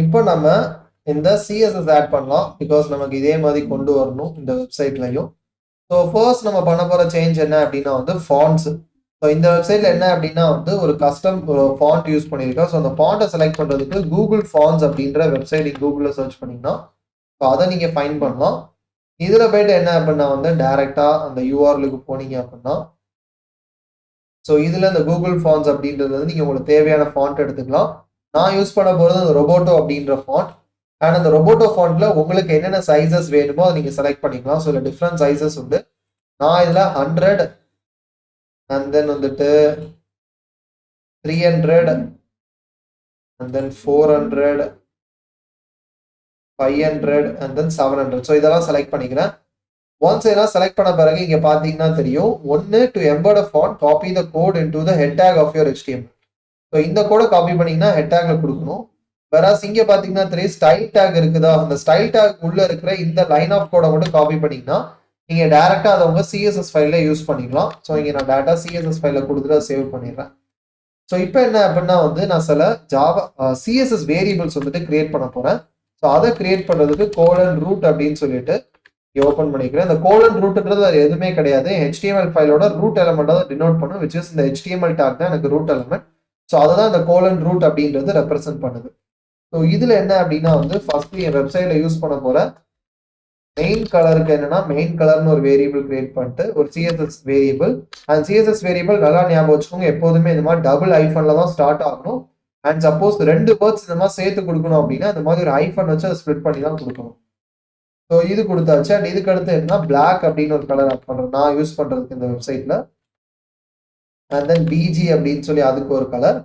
இப்போ நம்ம இந்த CSS ஆட் பண்ணலாம் பிகாஸ் நமக்கு இதே மாதிரி கொண்டு வரணும் இந்த வெப்சைட்லையும். ஸோ ஃபர்ஸ்ட் நம்ம பண்ண போகிற சேஞ்ச் என்ன அப்படின்னா வந்து ஃபாண்ட்ஸ். ஸோ இந்த வெப்சைட்ல என்ன அப்படின்னா வந்து ஒரு கஸ்டம் ஃபாண்ட் யூஸ் பண்ணியிருக்கோம். ஸோ அந்த ஃபாண்ட்டை செலக்ட் பண்ணுறதுக்கு கூகுள் ஃபாண்ட்ஸ் அப்படின்ற வெப்சைட் கூகுளில் சர்ச் பண்ணிங்கன்னா ஸோ அதை நீங்கள் ஃபைண்ட் பண்ணலாம். இதில் போயிட்டு என்ன அப்படின்னா வந்து டைரெக்டாக அந்த URL-க்கு போனீங்க அப்படின்னா ஸோ இதில் இந்த கூகுள் ஃபாண்ட்ஸ் அப்படின்றது வந்து நீங்கள் உங்களுக்கு தேவையான ஃபாண்ட் எடுத்துக்கலாம். நான் யூஸ் பண்ண போகிறது அந்த ரொபோட்டோ அப்படின்ற ஃபாண்ட். அண்ட் அந்த ரொபோட்டோ ஃபாண்ட்டில் உங்களுக்கு என்னென்ன சைஸஸ் வேணுமோ அதை நீங்கள் செலக்ட் பண்ணிக்கலாம். ஸோ இதில் டிஃப்ரெண்ட் சைஸஸ் உண்டு. நான் இதில் 100 அண்ட் தென் வந்துட்டு 300 and then 400 500 and then 700 so இதெல்லாம் செலக்ட் பண்ணிக்கிறேன். ஒன்ஸ் இதெல்லாம் செலக்ட் பண்ண பிறகு இங்கே பார்த்தீங்கன்னா தெரியும் ஒன்று to embed a font copy the code into the head tag of your HTML. So இந்த கோடை காப்பி பண்ணீங்கன்னா ஹெட் டேக்ல கொடுக்கணும். வேறாஸ் இங்கே பார்த்தீங்கன்னா தெரியும் ஸ்டைல் டேக் இருக்குதா, அந்த ஸ்டைல் டேக் உள்ள இருக்கிற இந்த லைன் ஆஃப் கோடை மட்டும் காப்பி பண்ணீங்கன்னா நீங்கள் டேரெக்டாக அதை உங்கள் CSS ஃபைலில் யூஸ் பண்ணிக்கலாம். ஸோ இங்கே நான் டேட்டா CSS ஃபைலில் கொடுத்துட்டு சேவ் பண்ணிடுறேன். ஸோ இப்போ என்ன அப்படின்னா வந்து நான் சில CSS வேரியபிள்ஸ் வந்துட்டு கிரியேட் பண்ண போகிறேன். ஸோ அதை கிரியேட் பண்ணுறதுக்கு :root அப்படின்னு சொல்லிட்டு ஓப்பன் பண்ணிக்கிறேன். இந்த :rootன்றது அது எதுவுமே கிடையாது, HTML ஃபைலோட ரூட் எலமெண்ட் தான் டினோட் பண்ணும், விச் இஸ் இந்த HTML டாக் தான் எனக்கு ரூட் எலமெண்ட். ஸோ அதை தான் இந்த :root அப்படின்றது ரெப்ரசென்ட் பண்ணுது. ஸோ இதில் என்ன அப்படின்னா வந்து ஃபர்ஸ்ட் என் வெப்சைட்டில் யூஸ் பண்ண போகிற மெயின் கலருக்கு என்னன்னா மெயின் கலர்னு ஒரு வேரியபிள் கிரியேட் பண்ணிட்டு ஒரு CSS variable. And CSS variable நல்லா ஞாபகம் வச்சுக்கோங்க, எப்போதுமே இந்த மாதிரி டபுள் ஐஃபன்ல தான் ஸ்டார்ட் ஆகணும். அண்ட் சப்போஸ் 2 வேர்ட்ஸ் இந்த மாதிரி சேர்த்து கொடுக்கணும் அப்படின்னா இந்த மாதிரி ஒரு ஐஃபன் வச்சு அதை ஸ்ப்ளிட் பண்ணி தான் கொடுக்கணும். ஸோ இது கொடுத்தாச்சு. அண்ட் இதுக்கு அடுத்து என்ன பிளாக் அப்படின்னு ஒரு கலர் ஆட் பண்ணுறேன் நான் யூஸ் பண்ணுறதுக்கு இந்த வெப்சைட்ல. அண்ட் தென் BG அப்படின்னு சொல்லி அதுக்கு ஒரு கலர்.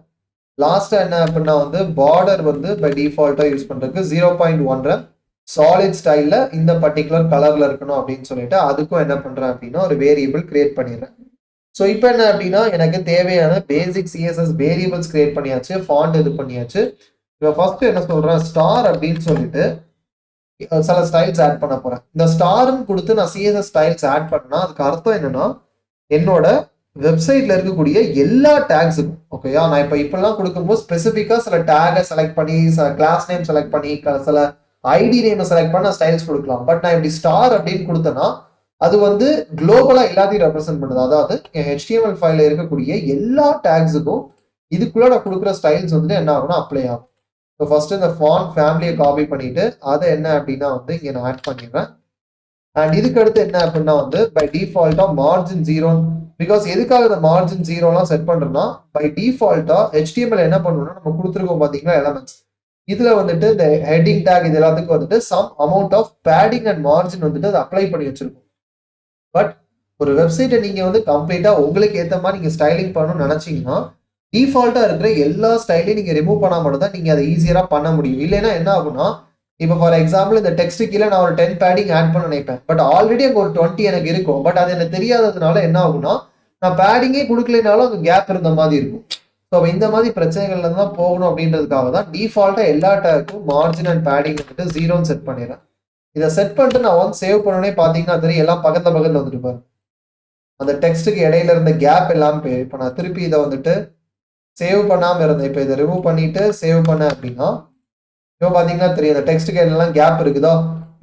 லாஸ்டா என்ன அப்படின்னா வந்து பார்டர் வந்து பை டிஃபால்ட்டா யூஸ் பண்றதுக்கு 0.1 சாலிட் ஸ்டைல்ல இந்த பர்டிகுலர் கலர்ல இருக்கணும் அப்படின்னு சொல்லிட்டு அதுக்கும் என்ன பண்றேன் அப்படின்னா ஒரு வேரியபிள் கிரியேட் பண்ணிடுறேன். ஸோ இப்போ என்ன அப்படின்னா எனக்கு தேவையான பேசிக் CSS வேரியபிள்ஸ் கிரியேட் பண்ணியாச்சு, ஃபாண்ட் இது பண்ணியாச்சு. இப்போ ஃபர்ஸ்ட் என்ன சொல்றேன், ஸ்டார் அப்படின்னு சொல்லிட்டு சில ஸ்டைல்ஸ் ஆட் பண்ண போறேன். இந்த ஸ்டார்னு கொடுத்து நான் CSS ஸ்டைல்ஸ் ஆட் பண்ணா அதுக்கு அர்த்தம் என்னன்னா என்னோட வெப்சைட்ல இருக்கக்கூடிய எல்லா டேக்ஸுக்கும் ஓகேயா. நான் இப்பெல்லாம் கொடுக்கும்போது ஸ்பெசிஃபிக்கா சில டேகை செலக்ட் பண்ணி சில கிளாஸ் நேம் செலக்ட் பண்ணி சில ID நேம் செலக்ட் பண்ண ஸ்டைல்ஸ் கொடுக்கலாம். பட் நான் இப்படி ஸ்டார் அப்படின்னு கொடுத்தேன்னா அது வந்து குளோபலா எல்லாத்தையும் ரெப்ரசென்ட் பண்ணுது. அதாவது என் HTML ஃபைல இருக்கக்கூடிய எல்லா டேக்ஸுக்கும் இதுக்குள்ள நான் கொடுக்குற ஸ்டைல்ஸ் வந்துட்டு என்ன ஆகும்னா அப்ளை ஆகும். ஸோ ஃபர்ஸ்ட் இந்த ஃபாண்ட் ஃபேமிலியை காப்பி பண்ணிட்டு அதை என்ன அப்படின்னா வந்து இங்கே நான் ஆட் பண்ணிடுறேன். அண்ட் இதுக்கு அடுத்து என்ன அப்படின்னா வந்து பை டிஃபால்ட்டா மார்ஜின் 0, பிகாஸ் எதுக்காக இந்த மார்ஜின் 0லாம் செட் பண்றோம்னா பை டிஃபால்ட்டா HTML என்ன பண்ணணும்னா நம்ம கொடுத்துருக்கோம் பாத்தீங்களா எலமெண்ட்ஸ், இதுல வந்துட்டு இந்த ஹெட்டிங் டேக் இது எல்லாத்துக்கும் வந்துட்டு some amount of padding and margin வந்துட்டு அதை அப்ளை பண்ணி வச்சிருக்கோம். பட் ஒரு வெப்சைட்டை நீங்க வந்து கம்ப்ளீட்டா உங்களுக்கு ஏற்ற மாதிரி நீங்க ஸ்டைலிங் பண்ணணும்னு நினைச்சீங்கன்னா டிஃபால்ட்டா இருக்கிற எல்லா ஸ்டைலையும் நீங்க ரிமூவ் பண்ணா மட்டும் தான் நீங்க அதை ஈஸியரா பண்ண முடியும். இல்லைன்னா என்ன ஆகும்னா இப்போ ஃபார் எக்ஸாம்பிள் இந்த டெக்ஸ்ட் கீழே நான் ஒரு 10 பேடிங் ஆட் பண்ண நினைப்பேன், பட் ஆல்ரெடி அங்கே ஒரு 20 எனக்கு இருக்கும். பட் அது எனக்கு தெரியாததுனால என்ன ஆகும்னா நான் பேடிங்கே கொடுக்கலனாலும் அங்கே கேப் இருந்த மாதிரி இருக்கும். ஸோ இந்த மாதிரி பிரச்சனைகள்ல தான் போகணும் அப்படின்றதுக்காக தான் டிஃபால்ட்டா எல்லா டேக்கும் மார்ஜின் அண்ட் பேடிங் வந்துட்டு 0ன்னு செட் பண்ணிடுறேன். இதை செட் பண்ணிட்டு நான் வந்து சேவ் பண்ணனே பார்த்தீங்கன்னா தெரியும் எல்லாம் பக்கத்துல வந்துட்டு பாரு அந்த டெக்ஸ்ட்டுக்கு இடையில இருந்த கேப் எல்லாம் போய் இப்போ நான் திருப்பி இதை வந்துட்டு சேவ் பண்ணாம இருந்தேன், இப்போ இதை ரிமூவ் பண்ணிட்டு சேவ் பண்ணேன் அப்படின்னா இப்போ பாத்தீங்கன்னா தெரியும் இந்த டெக்ஸ்ட்டுக்கு எல்லாம் கேப் இருக்குதா,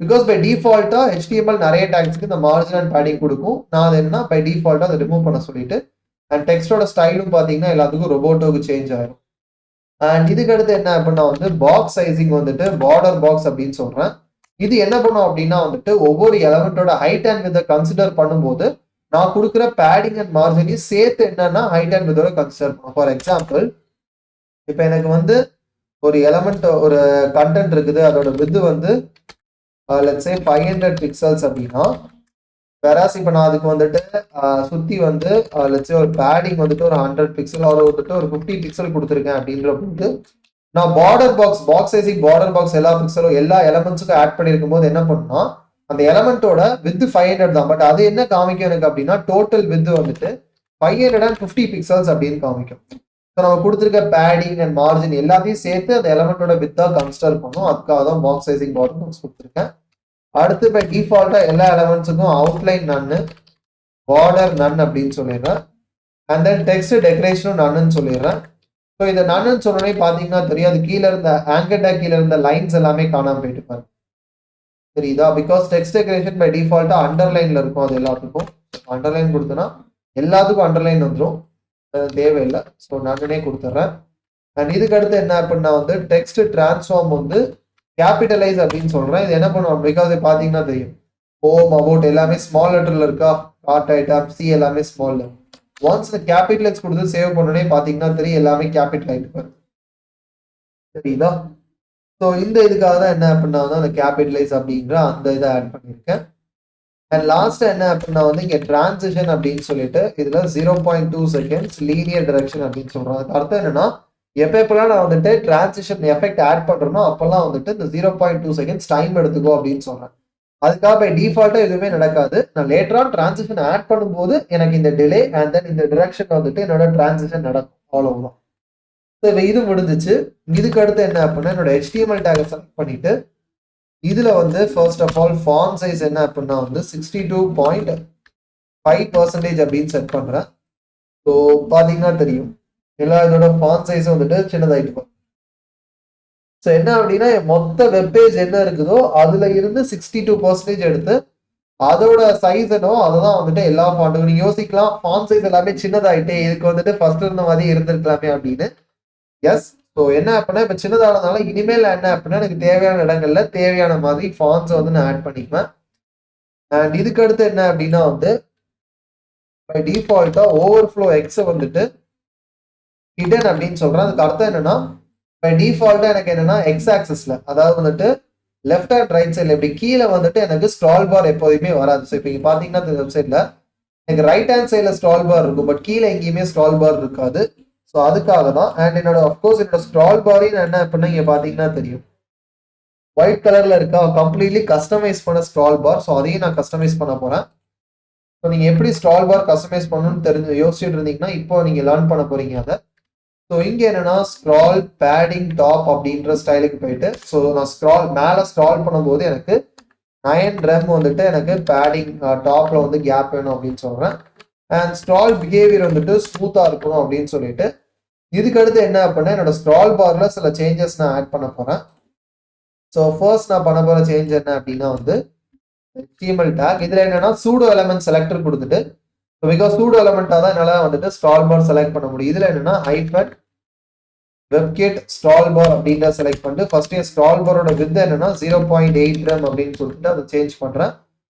பிகாஸ் பை டிஃபால்ட்டா HTML நிறைய டேக்ஸ்க்கு இந்த மார்ஜின் அண்ட் பேடிங் கொடுக்கும். நான் அது என்ன பை டிஃபால்ட்டா அதை ரிமூவ் பண்ண சொல்லிட்டு அண்ட் டெக்ஸ்டோட ஸ்டைலும் பாத்தீங்கன்னா எல்லாத்துக்கும் ரொபோட்டோக்கு சேஞ்ச் ஆயிடும். அண்ட் இதுக்கு அடுத்து என்ன அப்படின்னா வந்து பாக்ஸ் சைசிங் வந்துட்டு பார்டர் பாக்ஸ் அப்படின்னு சொல்றேன். இது என்ன பண்ணும் அப்படின்னா வந்துட்டு ஒவ்வொரு எலமெண்டோட ஹைட் அண்ட் வித்தை கன்சிடர் பண்ணும்போது நான் கொடுக்குற பேடிங் அண்ட் மார்ஜினையும் சேர்த்து என்னன்னா ஹைட் அண்ட் வித்தோட கன்சிடர் பண்ணும். ஃபார் எக்ஸாம்பிள் இப்போ எனக்கு வந்து ஒரு எலமெண்ட் ஒரு கண்டென்ட் இருக்குது, அதோட வித் வந்து லெட்ஸ் சே 500 பிக்சல்ஸ் அப்படின்னா வேறாஸ் இப்போ நான் அதுக்கு வந்துட்டு சுத்தி வந்து லெட்ஸ் சே ஒரு பேடிங் வந்துட்டு ஒரு 100 பிக்சல் வந்துட்டு ஒரு 50 பிக்சல் கொடுத்துருக்கேன் அப்படின்ற போது நான் border box sizing border box எல்லா பிக்சலும் எல்லா எலமெண்ட்ஸுக்கும் ஆட் பண்ணிருக்கும் போது என்ன பண்ணுன்னா அந்த எலமெண்டோட வித் 500 தான், பட் அது என்ன காமிக்கும் எனக்கு அப்படின்னா டோட்டல் வித் வந்துட்டு 550 பிக்சல்ஸ் அப்படின்னு காமிக்கும். ஸோ நம்ம கொடுத்துருக்க பேடிங் அண்ட் மார்ஜின் எல்லாத்தையும் சேர்த்து அந்த எலமெண்டோட வித்தா கன்சிடர் பண்ணும். அதுக்காக தான் பாக்ஸ் சைசிங் பார்டர் பாக்ஸ் கொடுத்துருக்கேன். அடுத்து இப்போ டிஃபால்ட்டா எல்லா எலமெண்ட்ஸுக்கும் அவுட்லைன் நன்னு பார்டர் நன் அப்படின்னு சொல்லிடுறேன். அண்ட் தென் டெக்ஸ்ட் டெக்கரேஷனும் நன்னு சொல்லிடுறேன். ஸோ இதை நான் சொன்னோடனே பார்த்தீங்கன்னா தெரியும், அது கீழே இருந்த ஆங்கர் டேக் கீழே இருந்த லைன்ஸ் எல்லாமே காணாமல் போயிட்டு பாருங்க. தெரியுதா? பிகாஸ் டெக்ஸ்ட் டெக்கரேஷன் பை டிஃபால்ட்டா அண்டர்லைன்ல இருக்கும். அது எல்லாத்துக்கும் அண்டர்லைன் கொடுத்தனா எல்லாத்துக்கும் அண்டர்லைன் வந்துடும், தேவையில்லை. ஸோ நானே கொடுத்துட்றேன். அண்ட் இதுக்கு அடுத்து என்ன அப்படின்னா வந்து டெக்ஸ்ட் டிரான்ஸ்ஃபார்ம் வந்து கேபிட்டலைஸ் அப்படின்னு சொல்றேன். இது என்ன பண்ணுவோம், பிகாஸ் பார்த்தீங்கன்னா தெரியும் ஹோம் அபவுட் எல்லாமே ஸ்மால் லெட்டர்ல இருக்கா, கார்ட் ஐட்டம் சி எல்லாமே ஸ்மால். ஒன்ஸ் இந்த கேபிட்டலைஸ் கொடுத்து சேவ் பண்ணோடனே பார்த்தீங்கன்னா தெரியும் எல்லாமே கேபிட்டல் ஆயிட்டு. சரிதா? ஸோ இந்த இதுக்காக தான் என்ன அப்படின்னா வந்து அந்த கேபிட்டலைஸ் அப்படிங்கிற அந்த இதை ஆட் பண்ணியிருக்கேன். அண்ட் லாஸ்ட் என்ன அப்படின்னா வந்து இங்கே டிரான்சிஷன் அப்படின்னு சொல்லிட்டு இதுல 0.2 செகண்ட்ஸ் லீனியர் டைரக்ஷன் அப்படின்னு சொல்றோம். அதுக்கு அர்த்தம் என்னன்னா எப்பெல்லாம் நான் வந்துட்டு டிரான்சிஷன் எஃபெக்ட் ஆட் பண்றேனோ அப்பெல்லாம் வந்துட்டு இந்த 0.2 செகண்ட்ஸ் டைம் எடுத்துக்கோ அப்படின்னு சொல்றேன். அதுக்காக பை டிஃபால்ட்டா எதுவுமே நடக்காது. நான் லேட்டரா டிரான்சிஷன் ஆட் பண்ணும்போது எனக்கு இந்த டிலே அண்ட் தென் இந்த டிரெக்ஷன் வந்துட்டு என்னோட டிரான்சிஷன் நடக்கும். அவ்வளவுதான். இது முடிஞ்சிச்சு. இதுக்கு அடுத்து என்ன அப்படின்னா என்னோட HTML டேகை செலக்ட் பண்ணிட்டு இதுல வந்து first of all font size என்ன அப்படின்னா வந்து 62.5% அப்படின்னு செட் பண்றேன். ஸோ பாத்தீங்கன்னா தெரியும் எல்லா இதோட ஃபாண்ட் சைஸ் வந்துட்டு சின்னதாயிட்டு போகும். ஸோ என்ன அப்படின்னா மொத்த வெப்பேஜ் என்ன இருக்குதோ அதுல இருந்து 62% எடுத்து அதோட சைஸ் என்னோ அதுதான் வந்துட்டு எல்லா ஃபாண்ட்டுக்கும். நீங்க யோசிக்கலாம் ஃபாண்ட் சைஸ் எல்லாமே சின்னதாயிட்டே இதுக்கு வந்துட்டு ஃபர்ஸ்ட் இருந்த மாதிரி இருந்திருக்கலாமே அப்படின்னு. எஸ். ஸோ என்ன அப்படின்னா இப்போ சின்னதானதுனால இனிமேல் என்ன அப்படின்னா எனக்கு தேவையான இடங்கள்ல தேவையான மாதிரி ஃபாண்ட்ஸை வந்து நான் ஆட் பண்ணிக்குவேன். அண்ட் இதுக்கு அடுத்து என்ன அப்படின்னா வந்து பை டிஃபால்ட்டா ஓவர்ஃப்ளோ எக்ஸை வந்துட்டு ஹிடன் அப்படின்னு சொல்றேன். அதுக்கு அர்த்தம் என்னன்னா பை டிஃபால்ட்டா எனக்கு என்னன்னா எக்ஸ் ஆக்சஸ்ல அதாவது வந்துட்டு லெஃப்ட் அண்ட் ரைட் சைட்ல இப்படி கீழே வந்துட்டு எனக்கு ஸ்க்ரால் பார் எப்போதுமே வராது. ஸோ இப்போ இங்க பாத்தீங்கன்னா இந்த வெப்சைட்ல எனக்கு ரைட் ஹேண்ட் சைட்ல ஸ்க்ரால் பார் இருக்கும், பட் கீழே எங்கேயுமே ஸ்க்ரால் பார் இருக்காது. ஸோ அதுக்காக தான். அண்ட் என்னோட அஃப்கோர்ஸ் என்னோட ஸ்க்ரால் பாரின் என்ன அப்படின்னா இங்க பாத்தீங்கன்னா தெரியும் ஒயிட் கலர்ல இருக்கா, கம்ப்ளீட்லி கஸ்டமைஸ் பண்ண ஸ்க்ரால் பார். ஸோ அதையும் நான் கஸ்டமைஸ் பண்ண போறேன். ஸோ நீங்க எப்படி ஸ்க்ரால் பார் கஸ்டமைஸ் பண்ணணும்னு தெரிஞ்சு யோசிச்சுட்டு இருந்தீங்கன்னா இப்போ நீங்க லேர்ன் பண்ண போறீங்க அதை. ஸோ இங்க என்னன்னா ஸ்க்ரால் பேடிங் டாப் அப்படின்ற ஸ்டைலுக்கு போயிட்டு ஸோ நான் ஸ்க்ரால் மேலே ஸ்க்ரால் பண்ணும்போது எனக்கு 9 rem வந்துட்டு எனக்கு பேடிங் டாப்ல வந்து கேப் வேணும் அப்படின்னு சொல்றேன். அண்ட் ஸ்க்ரால் பிஹேவியர் வந்துட்டு ஸ்மூத்தா இருக்கணும் அப்படின்னு சொல்லிட்டு இதுக்கு அடுத்து என்ன அப்படின்னா என்னோட ஸ்க்ரால் பார்ல சில சேஞ்சஸ் நான் ஆட் பண்ண போறேன். ஸோ ஃபர்ஸ்ட் நான் பண்ண போற சேஞ்ச் என்ன அப்படின்னா வந்து HTML டேக் இதுல என்னன்னா சூடோ எலமெண்ட் செலக்டர் கொடுத்துட்டு பிகாஸ் சூடோ எலமெண்டா தான் என்னால வந்துட்டு ஸ்க்ரால் பார் செலக்ட் பண்ண முடியும். இதுல என்னன்னா ஹைஃபன் வெப்கிட் ஸ்க்ரால் பார் அப்படின்ற செலக்ட் பண்ணிட்டு ஃபர்ஸ்ட் ஸ்க்ரால் பாரோட வித் என்னன்னா 0.8 rem அப்படின்னு கொடுத்துட்டு அதை சேஞ்ச் பண்றேன்.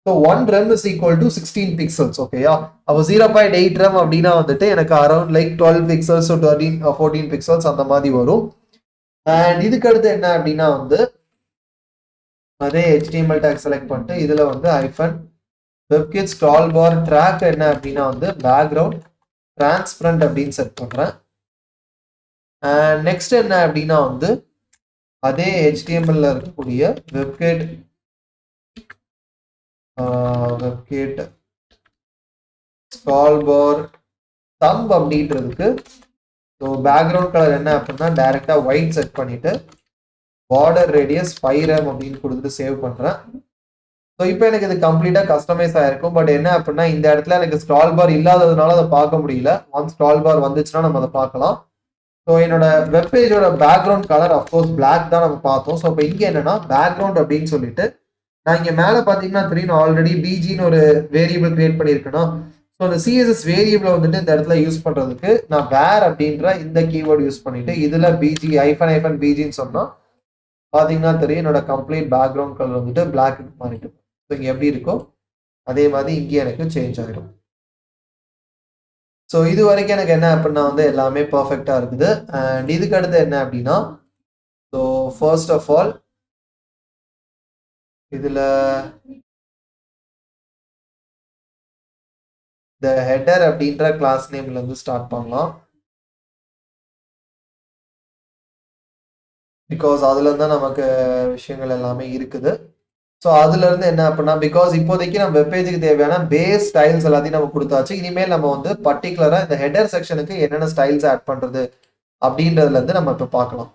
So 1 rem is equal to 16 pixels. ஓகேயா? அப்போ 0.8 rem அப்படின்னா வந்துட்டு எனக்கு around like 12 pixels to 14 pixels அந்த மாதிரி வரும். அண்ட் இதுக்கு அடுத்து என்ன அப்படின்னா வந்து அதே HTML டேக் செலக்ட் பண்ணிட்டு இதுல வந்து ஹைஃபன் வெப்கிட் ஸ்க்ரால் பார் ட்ராக் என்ன அப்படின்னா வந்து பேக்ரவுண்ட் டிரான்ஸ்பரண்ட் அப்படின்னு செட் பண்றேன். அண்ட் நெக்ஸ்ட் என்ன அப்படின்னா வந்து அதே HTML இருக்கக்கூடிய வெப்கிட் ஸ்க்ரால் பார் தம்ப் அப்படின்றதுக்கு ஸோ பேக்ரவுண்ட் கலர் என்ன அப்படின்னா டைரக்டா ஒயிட் செட் பண்ணிட்டு பார்டர் ரேடியஸ் 5 rem அப்படின்னு கொடுத்துட்டு சேவ் பண்றேன். ஸோ இப்போ எனக்கு இது கம்ப்ளீட்டா கஸ்டமைஸ் ஆயிருக்கும். பட் என்ன அப்படின்னா இந்த இடத்துல எனக்கு ஸ்க்ரால் பார் இல்லாததுனால அதை பார்க்க முடியல. ஒன்ஸ் ஸ்க்ரால் பார் வந்துச்சுன்னா நம்ம அதை பார்க்கலாம். ஸோ என்னோட வெப்பேஜோட பேக்ரவுண்ட் கலர் அஃப்கோர்ஸ் பிளாக் தான் நம்ம பார்த்தோம். ஸோ இப்போ இங்கே என்னன்னா பேக்ரவுண்ட் அப்படின்னு சொல்லிட்டு நான் இங்கே மேலே பார்த்தீங்கன்னா தெரியும் ஆல்ரெடி பிஜின்னு ஒரு வேரியபிள் கிரியேட் பண்ணியிருக்கேன்னா ஸோ அந்த சிஎஸ்எஸ் வேரியபிளை வந்துட்டு இந்த இடத்துல யூஸ் பண்றதுக்கு நான் வேர் அப்படின்ற இந்த கீவேர்டு யூஸ் பண்ணிட்டு இதுல பிஜி ஐஃபன் பிஜின்னு சொன்னா பார்த்தீங்கன்னா தெரியும் என்னோட கம்ப்ளீட் பேக்ரவுண்ட் கலர் வந்துட்டு பிளாக் மாறிட்டு. ஸோ இங்கே எப்படி இருக்கோ அதே மாதிரி இங்கே எனக்கு சேஞ்ச் ஆகிடும். ஸோ இது வரைக்கும் எனக்கு என்ன அப்படின்னா வந்து எல்லாமே பர்ஃபெக்டா இருக்குது. அண்ட் இதுக்கு அடுத்து என்ன அப்படின்னா ஸோ ஃபர்ஸ்ட் ஆஃப் ஆல் இதுல இந்த ஹெடர் அப்படின்ற கிளாஸ் நேம்ல இருந்து ஸ்டார்ட் பண்ணலாம். பிகாஸ் அதுல இருந்தா நமக்கு விஷயங்கள் எல்லாமே இருக்குது. ஸோ அதுல இருந்து என்ன அப்படின்னா பிகாஸ் இப்போதைக்கு நம்ம வெப்பேஜுக்கு தேவையான பேஸ் ஸ்டைல்ஸ் எல்லாத்தையும் நம்ம கொடுத்தாச்சு. இனிமேல் நம்ம வந்து பர்டிகுலரா இந்த ஹெடர் செக்ஷனுக்கு என்னென்ன ஸ்டைல்ஸ் ஆட் பண்றது அப்படின்றதுல இருந்து நம்ம இப்போ பார்க்கலாம்.